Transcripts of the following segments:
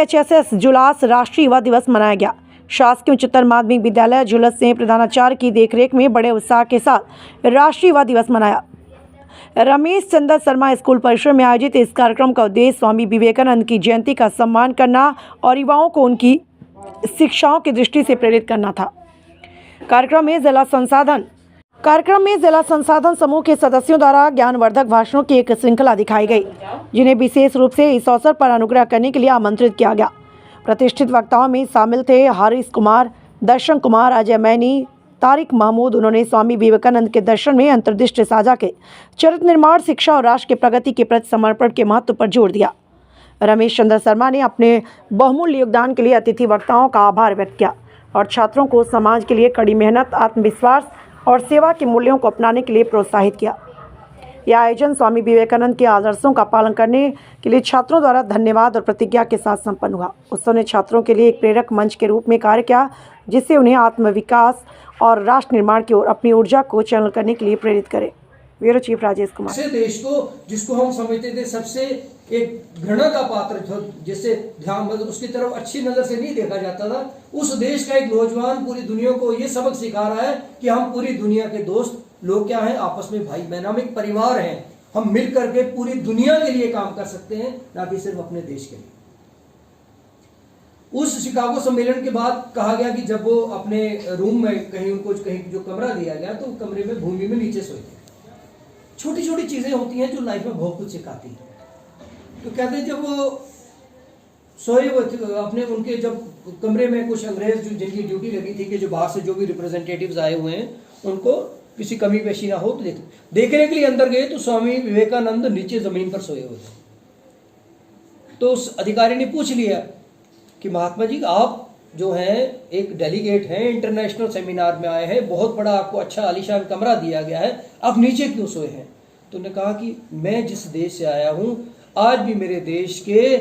BHSS जुलास राष्ट्रीय युवा दिवस मनाया गया। शासकीय उच्चतर माध्यमिक विद्यालय झुलस से प्रधानाचार्य की देखरेख में बड़े उत्साह के साथ राष्ट्रीय युवा दिवस मनाया। रमेश चंद्र शर्मा स्कूल परिसर में आयोजित इस कार्यक्रम का उद्देश्य स्वामी विवेकानंद की जयंती का सम्मान करना और युवाओं को उनकी शिक्षाओं की दृष्टि से प्रेरित करना था। कार्यक्रम में जिला संसाधन समूह के सदस्यों द्वारा ज्ञानवर्धक भाषणों की एक श्रृंखला दिखाई गई, जिन्हें विशेष रूप से इस अवसर पर अनुग्रह करने के लिए आमंत्रित किया गया। प्रतिष्ठित वक्ताओं में शामिल थे हरीश कुमार, दर्शन कुमार, अजय मैनी, तारिक महमूद। उन्होंने स्वामी विवेकानंद के दर्शन में अंतर्दृष्टि साझा के चरित्र निर्माण, शिक्षा और राष्ट्र की प्रगति के प्रति समर्पण के महत्व पर जोर दिया। रमेश चंद्र शर्मा ने अपने बहुमूल्य योगदान के लिए अतिथि वक्ताओं का आभार व्यक्त किया और छात्रों को समाज के लिए कड़ी मेहनत, आत्मविश्वास और सेवा के मूल्यों को अपनाने के लिए प्रोत्साहित किया। यह आयोजन स्वामी विवेकानंद के आदर्शों का पालन करने के लिए छात्रों द्वारा धन्यवाद और प्रतिज्ञा के साथ संपन्न हुआ। उत्सव ने छात्रों के लिए एक प्रेरक मंच के रूप में कार्य किया, जिससे उन्हें आत्मविकास और राष्ट्र निर्माण की ओर अपनी ऊर्जा को चैनल करने के लिए प्रेरित करे। Bureau chief Rajesh Kumar. ऐसे देश को जिसको हम समझते थे सबसे एक घृणा का पात्र, जिससे ध्यान उसकी तरफ अच्छी नजर से नहीं देखा जाता था, उस देश का एक नौजवान पूरी दुनिया को ये सबक सिखा रहा है कि हम पूरी दुनिया के दोस्त लोग क्या हैं, आपस में भाई बहन, हम एक परिवार हैं। हम मिल करके पूरी दुनिया के लिए काम कर सकते हैं, ना कि सिर्फ अपने देश के लिए। उस शिकागो सम्मेलन के बाद कहा गया कि जब वो अपने रूम में कहीं उनको कहीं जो कमरा दिया गया तो कमरे में भूमि में नीचे सोए थे। छोटी छोटी चीजें होती हैं जो लाइफ में बहुत कुछ सिखाती हैं। तो कहते हैं जब वो सोए वो अपने उनके जब कमरे में कुछ अंग्रेज जिनकी ड्यूटी लगी थी कि जो बाहर से जो भी रिप्रेजेंटेटिव्स आए हुए हैं उनको किसी कमी पेशी ना हो तो देखने के लिए अंदर गए तो स्वामी विवेकानंद नीचे जमीन पर सोए हुए थे। तो उस अधिकारी ने पूछ लिया कि महात्मा जी आप जो हैं एक डेलीगेट हैं, इंटरनेशनल सेमिनार में आए हैं, बहुत बड़ा आपको अच्छा आलीशान कमरा दिया गया है, आप नीचे क्यों सोए हैं? तो उन्होंने कहा कि मैं जिस देश से आया हूं आज भी मेरे देश के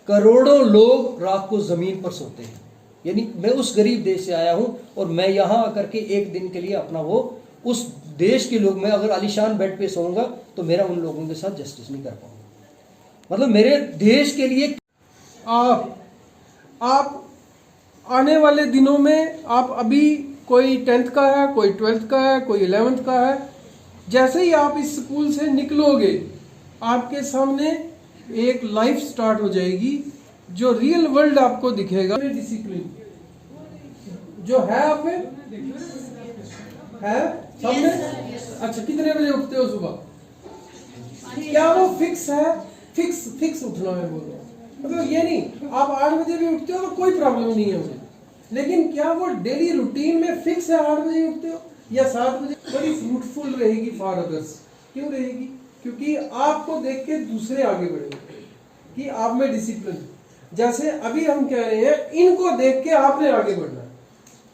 करोड़ों लोग रात को जमीन पर सोते हैं। यानी मैं उस गरीब देश से आया हूं और मैं यहां आकर के एक दिन के लिए अपना वो उस देश के लोग, मैं अगर आलीशान बेड पे सोऊंगा तो मेरा उन लोगों के साथ जस्टिस नहीं कर पाऊंगा। मतलब मेरे देश के लिए आप आने वाले दिनों में आप अभी कोई 10th का है, कोई 12th का है, कोई 11th का है, जैसे ही आप इस स्कूल से निकलोगे आपके सामने एक लाइफ स्टार्ट हो जाएगी जो रियल वर्ल्ड आपको दिखेगा। डिसिप्लिन जो है आप में है सब में। अच्छा, कितने बजे उठते हो सुबह? क्या वो फिक्स है? फिक्स उठना मैं बोल रहा हूँ, मतलब ये नहीं आप 8 बजे भी उठते हो तो कोई प्रॉब्लम नहीं है मुझे, लेकिन क्या वो डेली रूटीन में फिक्स है 8 बजे उठते हो या 7 बजे? बड़ी फ्रूटफुल रहेगी फॉर अदर्स। क्यों रहेगी? क्योंकि आपको देख के दूसरे आगे बढ़ेंगे कि आप में डिसिप्लिन। जैसे अभी हम कह रहे हैं इनको देख के आपने आगे बढ़ना है।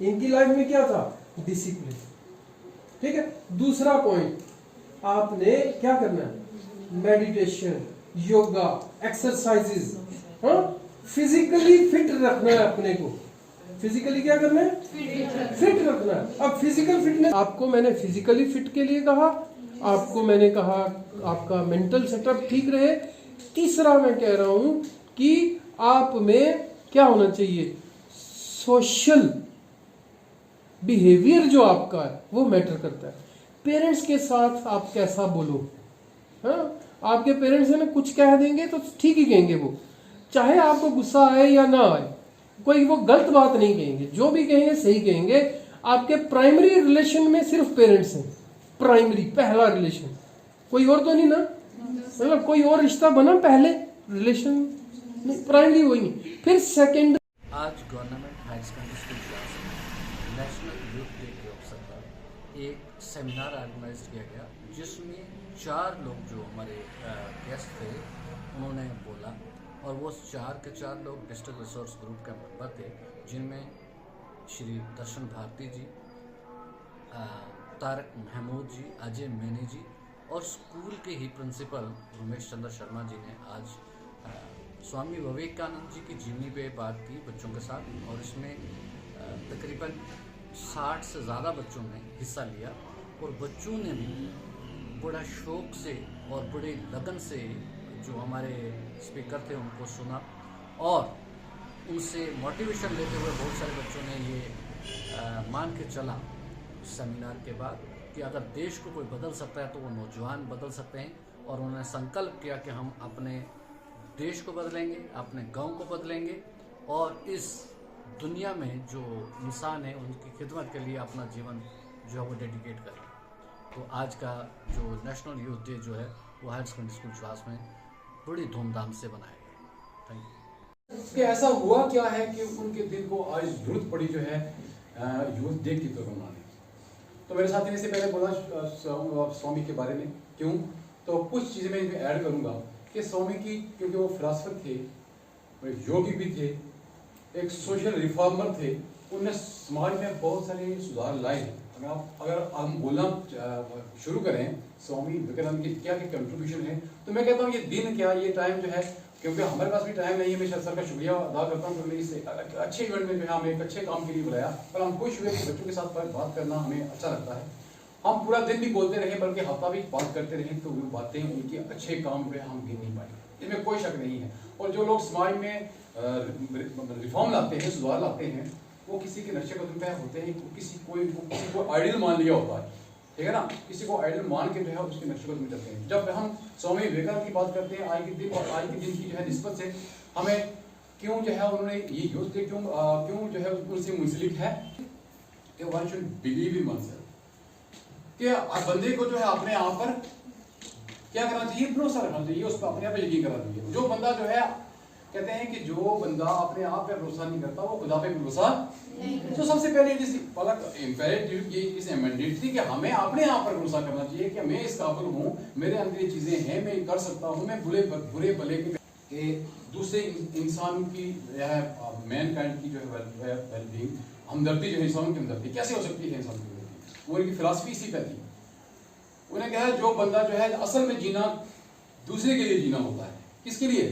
इनकी लाइफ में क्या था? डिसिप्लिन। ठीक है। दूसरा पॉइंट, आपने क्या करना है? Meditation, yoga, exercises, physically fit रखना है अपने को। फिजिकली क्या करना है? फिट रखना है। अब फिजिकल फिटनेस आपको मैंने फिजिकली फिट के लिए कहा, आपको मैंने कहा आपका मेंटल सेटअप ठीक रहे। तीसरा मैं कह रहा हूं कि आप में क्या होना चाहिए? सोशल बिहेवियर जो आपका है वो मैटर करता है। पेरेंट्स के साथ आप कैसा बोलो। हाँ, आपके पेरेंट्स है ना कुछ कह देंगे तो ठीक ही कहेंगे, वो चाहे आपको गुस्सा आए या ना आए, कोई वो गलत बात नहीं कहेंगे, जो भी कहेंगे सही कहेंगे। आपके प्राइमरी रिलेशन में सिर्फ पेरेंट्स हैं, प्राइमरी पहला रिलेशन, कोई और तो नहीं ना। मतलब कोई और रिश्ता बना पहले रिलेशन नहीं, प्राइमरी वही नहीं। फिर सेकंड। आज government higher secondary school class में नेशनल यूथ डे के अवसर पर एक सेमिनार ऑर्गेनाइज किया गया, जिसमें 4 लोग जो हमारे गेस्ट थे उन्होंने बोला, और वो 4 के 4 लोग डिस्ट्रिक्ट रिसोर्स ग्रुप का मेंबर थे, जिनमें श्री दर्शन भारती जी, तारिक महमूद जी, अजय मैनी जी और स्कूल के ही प्रिंसिपल रमेश चंद्र शर्मा जी ने आज स्वामी विवेकानंद जी की जीवनी पे बात की बच्चों के साथ। और इसमें तकरीबन 60 से ज़्यादा बच्चों ने हिस्सा लिया और बच्चों ने भी बड़ा शौक से और बड़े लगन से जो हमारे स्पीकर थे उनको सुना और उनसे मोटिवेशन लेते हुए बहुत सारे बच्चों ने ये मान के चला सेमिनार के बाद कि अगर देश को कोई बदल सकता है तो वो नौजवान बदल सकते हैं, और उन्होंने संकल्प किया कि हम अपने देश को बदलेंगे, अपने गांव को बदलेंगे और इस दुनिया में जो इंसान है उनकी खिदमत के लिए अपना जीवन जो है वो डेडिकेट करें। तो आज का जो नेशनल यूथ डे जो है वो हायर सेकेंडरी स्कूल चुहास में बड़ी धूमधाम से मनाया गया। Thank you. कि ऐसा हुआ क्या है कि उनके दिल को आज जरूरत पड़ी जो है यूथ डे की तरह मनाने। तो मेरे साथी ने से पहले बोला स्वामी के बारे में, क्यों, तो कुछ चीज़ें मैं इनमें ऐड करूंगा कि स्वामी की, क्योंकि वो फिलासफर थे, वो योगी भी थे, एक सोशल रिफॉर्मर थे, उनने समाज में बहुत सारे सुधार लाए। अगर हम बोलना शुरू करें स्वामी विवेकानंद की क्या क्या कंट्रीब्यूशन है, तो मैं कहता हूँ ये दिन क्या, ये टाइम जो है, क्योंकि हमारे पास भी टाइम नहीं है, मैं सर का शुक्रिया अदा करता हूँ कि इस अच्छे इवेंट में जो है हमें एक अच्छे काम के लिए बुलाया, पर हम खुश हुए कि बच्चों के साथ बात करना हमें अच्छा लगता है। हम पूरा दिन भी बोलते रहे बल्कि हफ्ता भी बात करते रहे, तो वो बातें उनकी अच्छे काम जो है हम गिन नहीं पाए, इसमें कोई शक नहीं है। और जो लोग समाज में रिफॉर्म लाते हैं, सुधार लाते हैं, वो किसी के नक्शे कदम पे होते हैं, किसी को आइडियल मान लिया होता है, ठीक है ना, किसी को आइडियल मान के जो है उसके नक्शे कदम चलते हैं। जब हम स्वामी विवेकानंद की बात करते हैं आज के दिन और आज के दिन की जो है निस्बत से, हमें क्यों जो है उन्होंने ये यूथ डे क्यों जो है उनसे मुंसलिक है कि one should believe in oneself, कि बंदे को जो है अपने आप पर क्या करना चाहिए, भरोसा रखना चाहिए, उस पर अपने आप यकीन करना चाहिए। जो बंदा जो है कहते हैं कि जो बंदा अपने आप पे भरोसा नहीं करता वो खुदा पे भरोसा नहीं। तो सबसे पहले इम्पेरेटिव ये इस मैंडेटरी कि हमें अपने आप पर भरोसा करना चाहिए कि मैं इस काबिल हूँ, मेरे अंदर ये चीजें हैं, मैं कर सकता हूँ, मैं बुरे भले के दूसरे इंसान की मैन काइंड की जो है वेलबींग, हमदर्दी जो है इंसान की हमदर्दी कैसे हो सकती है इंसान की हमदर्दी, वो उनकी फिलॉसफी इसी पे थी। उन्हें कहा जो बंदा जो है असल में जीना दूसरे के लिए जीना होता है, किसके लिए,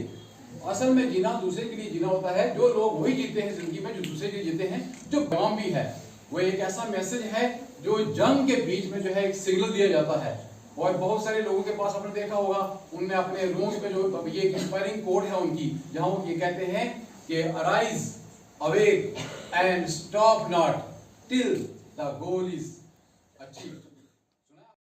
असल में जीना दूसरे के लिए जीना होता है। जो लोग वही जीते हैं जिंदगी में जो दूसरे के लिए जीते हैं, जो काम भी है वो एक ऐसा मैसेज है जो जंग के बीच में जो है एक सिग्नल दिया जाता है। और बहुत सारे लोगों के पास आपने देखा होगा उनने अपने रूम्स पे जो ये इंस्पायरिंग कोड है उनकी, जहां वो ये कहते हैं कि arise awake and stop not till the goal is achieved.